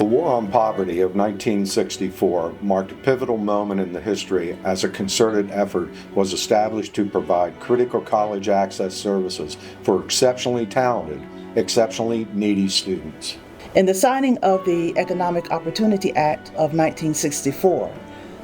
The War on Poverty of 1964 marked a pivotal moment in the history as a concerted effort was established to provide critical college access services for exceptionally talented, exceptionally needy students. In the signing of the Economic Opportunity Act of 1964,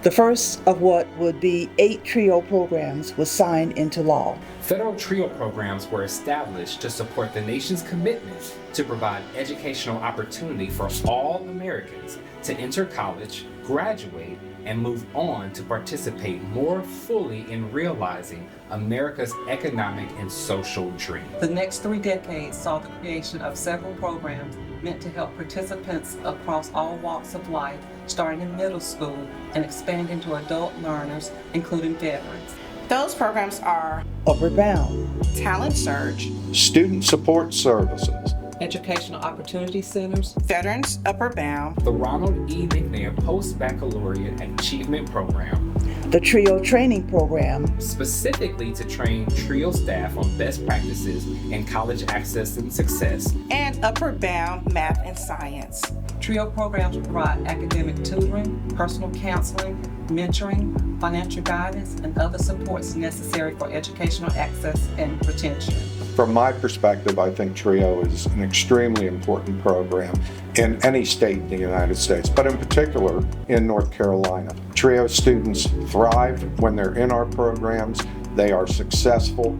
the first of what would be 8 TRIO programs was signed into law. Federal TRIO programs were established to support the nation's commitment to provide educational opportunity for all Americans to enter college, graduate, and move on to participate more fully in realizing America's economic and social dream. The next 3 decades saw the creation of several programs meant to help participants across all walks of life, starting in middle school and expanding to adult learners, including veterans. Those programs are Upward Bound, Talent Search, Student Support Services, Educational Opportunity Centers, Veterans Upward Bound, The Ronald E. McNair Post-Baccalaureate Achievement Program, the TRIO Training Program, specifically to train TRIO staff on best practices in college access and success, and Upward Bound Math and Science. TRIO programs provide academic tutoring, personal counseling, mentoring, financial guidance, and other supports necessary for educational access and retention. From my perspective, I think TRIO is an extremely important program in any state in the United States, but in particular in North Carolina. TRIO students thrive when they're in our programs. They are successful.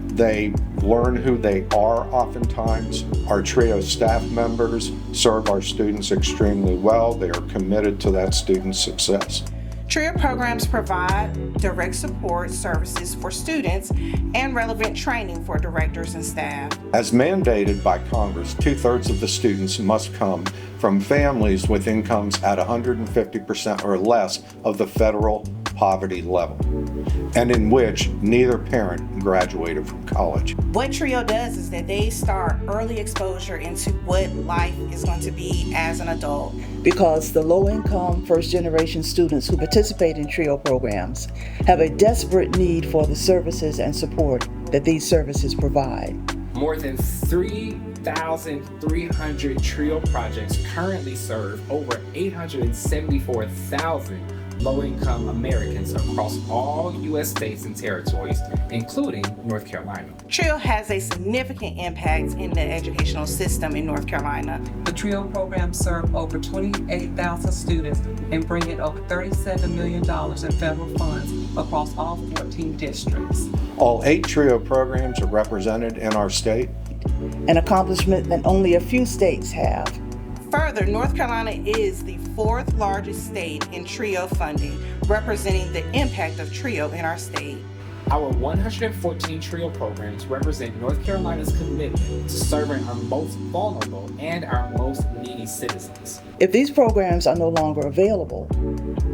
They learn who they are oftentimes. Our TRIO staff members serve our students extremely well. They are committed to that student's success. TRIO programs provide direct support services for students and relevant training for directors and staff. As mandated by Congress, 2/3 of the students must come from families with incomes at 150% or less of the federal poverty level, and in which neither parent graduated from college. What TRIO does is that they start early exposure into what life is going to be as an adult. because the low-income first-generation students who participate in TRIO programs have a desperate need for the services and support that these services provide. More than 3,300 TRIO projects currently serve over 874,000 low-income Americans across all U.S. states and territories, including North Carolina. TRIO has a significant impact in the educational system in North Carolina. The TRIO programs serve over 28,000 students and bring in over $37 million in federal funds across all 14 districts. All 8 TRIO programs are represented in our state. An accomplishment that only a few states have. Further, North Carolina is the 4th largest state in TRIO funding, representing the impact of TRIO in our state. Our 114 TRIO programs represent North Carolina's commitment to serving our most vulnerable and our most needy citizens. If these programs are no longer available,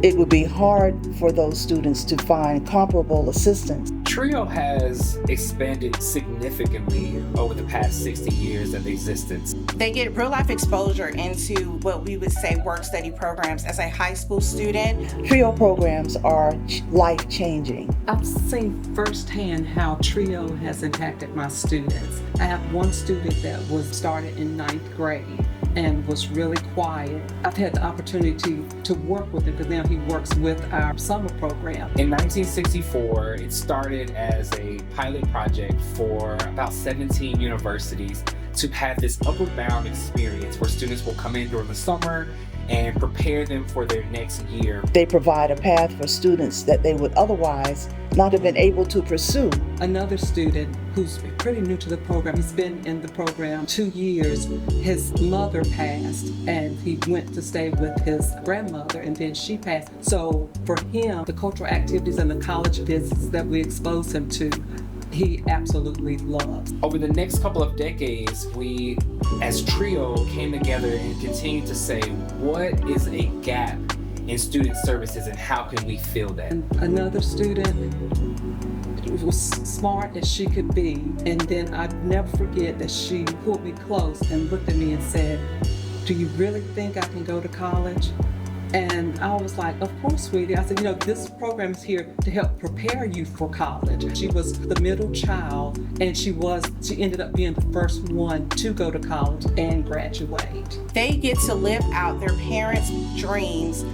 it would be hard for those students to find comparable assistance. TRIO has expanded significantly over the past 60 years of existence. They get real-life exposure into what we would say work study programs as a high school student. TRIO programs are life-changing. I've seen firsthand how TRIO has impacted my students. I have one student that was started in 9th grade and was really quiet. I've had the opportunity to work with him because now he works with our summer program. In 1964, it started as a pilot project for about 17 universities to have this upward bound experience where students will come in during the summer and prepare them for their next year. They provide a path for students that they would otherwise not have been able to pursue. Another student who's pretty new to the program, he's been in the program 2 years. His mother passed and he went to stay with his grandmother and then she passed. So for him, the cultural activities and the college visits that we exposed him to, he absolutely loves. Over the next couple of decades, we, as TRIO, came together and continued to say, what is a gap in student services and how can we fill that? And another student was smart as she could be, and then I'd never forget that she pulled me close and looked at me and said, "Do you really think I can go to college?" And I was like, of course, sweetie. I said, this program is here to help prepare you for college. She was the middle child, and she ended up being the first one to go to college and graduate. They get to live out their parents' dreams,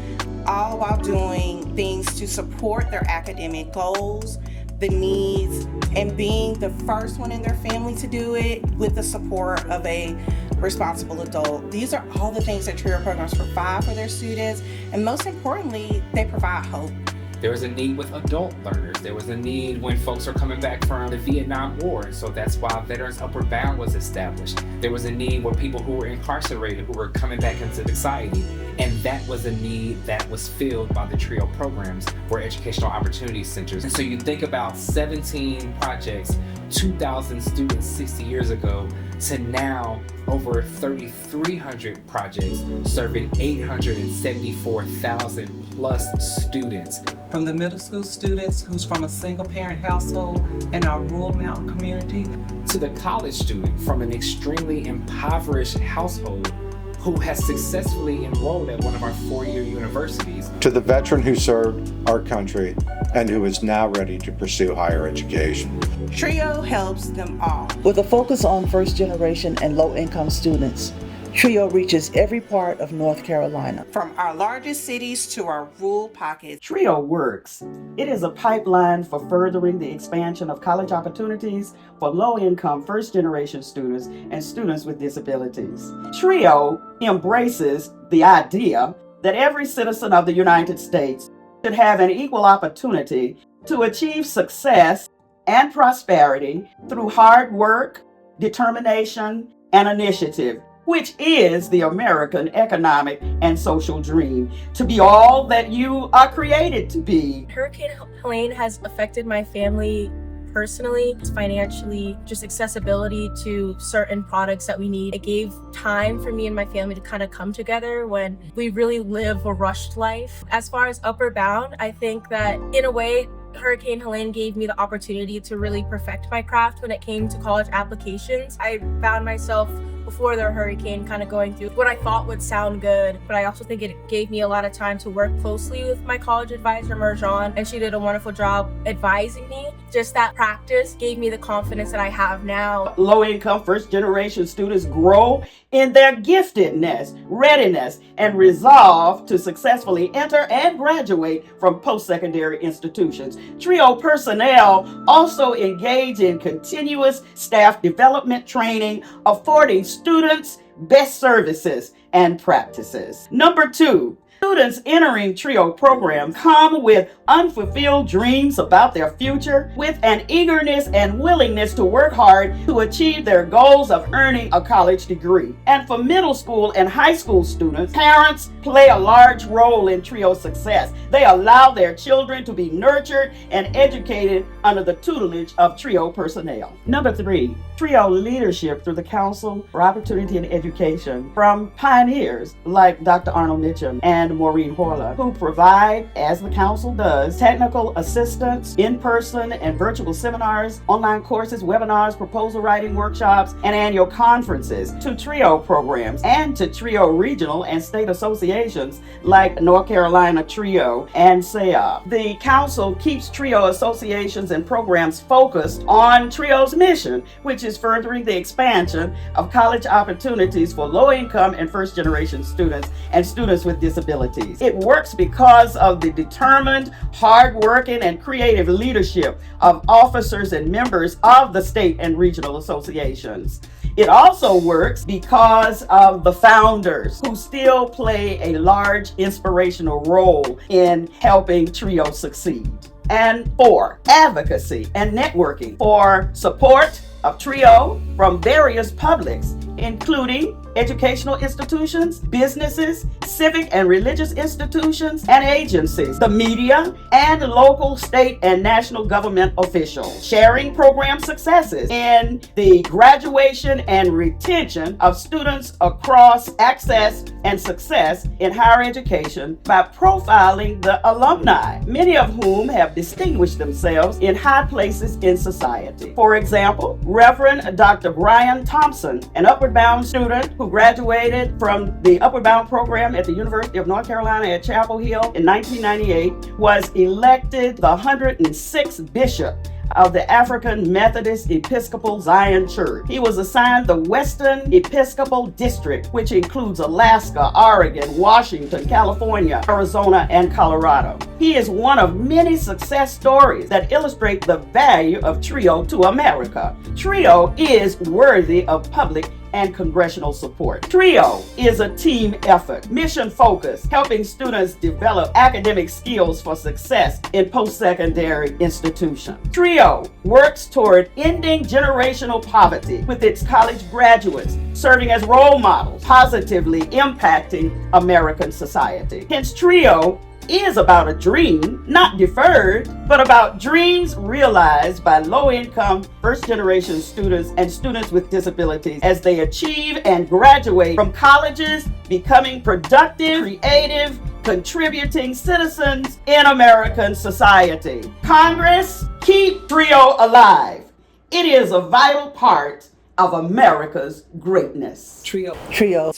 all while doing things to support their academic goals, the needs, and being the first one in their family to do it with the support of a responsible adult. These are all the things that TRIO programs provide for their students, and most importantly, they provide hope. There was a need with adult learners. There was a need when folks are coming back from the Vietnam War, so that's why Veterans Upward Bound was established. There was a need with people who were incarcerated, who were coming back into society, and that was a need that was filled by the TRIO programs, or Educational Opportunity Centers. And so you think about 17 projects, 2,000 students 60 years ago, to now over 3,300 projects serving 874,000 plus students. From the middle school students who's from a single parent household in our rural mountain community, to the college student from an extremely impoverished household who has successfully enrolled at one of our four-year universities. To the veteran who served our country and who is now ready to pursue higher education. TRIO helps them all. With a focus on first generation and low-income students, TRIO reaches every part of North Carolina. From our largest cities to our rural pockets. TRIOWORKS. It is a pipeline for furthering the expansion of college opportunities for low-income first-generation students and students with disabilities. TRIO embraces the idea that every citizen of the United States should have an equal opportunity to achieve success and prosperity through hard work, determination, and initiative, which is the American economic and social dream, to be all that you are created to be. Hurricane Helene has affected my family personally, financially, just accessibility to certain products that we need. It gave time for me and my family to kind of come together when we really live a rushed life. As far as Upward Bound, I think that in a way, Hurricane Helene gave me the opportunity to really perfect my craft when it came to college applications. I found myself before the hurricane kind of going through what I thought would sound good, but I also think it gave me a lot of time to work closely with my college advisor, Marjan, and she did a wonderful job advising me. Just that practice gave me the confidence that I have now. Low-income first-generation students grow in their giftedness, readiness, and resolve to successfully enter and graduate from post-secondary institutions. TRIO personnel also engage in continuous staff development training, affording students best services and practices. Number 2, students entering TRIO programs come with unfulfilled dreams about their future, with an eagerness and willingness to work hard to achieve their goals of earning a college degree. And for middle school and high school students, parents play a large role in TRIO success. They allow their children to be nurtured and educated under the tutelage of TRIO personnel. Number 3, TRIO leadership through the Council for Opportunity and Education from pioneers like Dr. Arnold Mitchum and Maureen Horla, who provide, as the Council does, technical assistance, in-person and virtual seminars, online courses, webinars, proposal writing workshops, and annual conferences, to TRIO programs and to TRIO regional and state associations like North Carolina TRIO and SEA. The Council keeps TRIO associations and programs focused on TRIO's mission, which is furthering the expansion of college opportunities for low-income and first-generation students and students with disabilities. It works because of the determined, hard-working, and creative leadership of officers and members of the state and regional associations. It also works because of the founders, who still play a large inspirational role in helping TRIO succeed. And 4, advocacy and networking for support of TRIO from various publics, including educational institutions, businesses, civic and religious institutions and agencies, the media, and local, state, and national government officials, sharing program successes in the graduation and retention of students across access and success in higher education by profiling the alumni, many of whom have distinguished themselves in high places in society. For example, Reverend Dr. Brian Thompson, an Upward Bound student who graduated from the Upward Bound program at the University of North Carolina at Chapel Hill in 1998, was elected the 106th bishop of the African Methodist Episcopal Zion Church. He was assigned the Western Episcopal District, which includes Alaska, Oregon, Washington, California, Arizona, and Colorado. He is one of many success stories that illustrate the value of TRIO to America. TRIO is worthy of public and congressional support. TRIO is a team effort, mission-focused, helping students develop academic skills for success in post-secondary institutions. TRIO works toward ending generational poverty with its college graduates serving as role models, positively impacting American society. Hence, TRIO is about a dream, not deferred, but about dreams realized by low-income, first-generation students and students with disabilities as they achieve and graduate from colleges, becoming productive, creative, contributing citizens in American society. Congress, keep TRIO alive. It is a vital part of America's greatness. TRIO. Trio.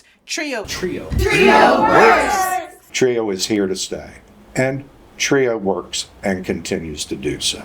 TRIO is here to stay, and TRIO works and continues to do so.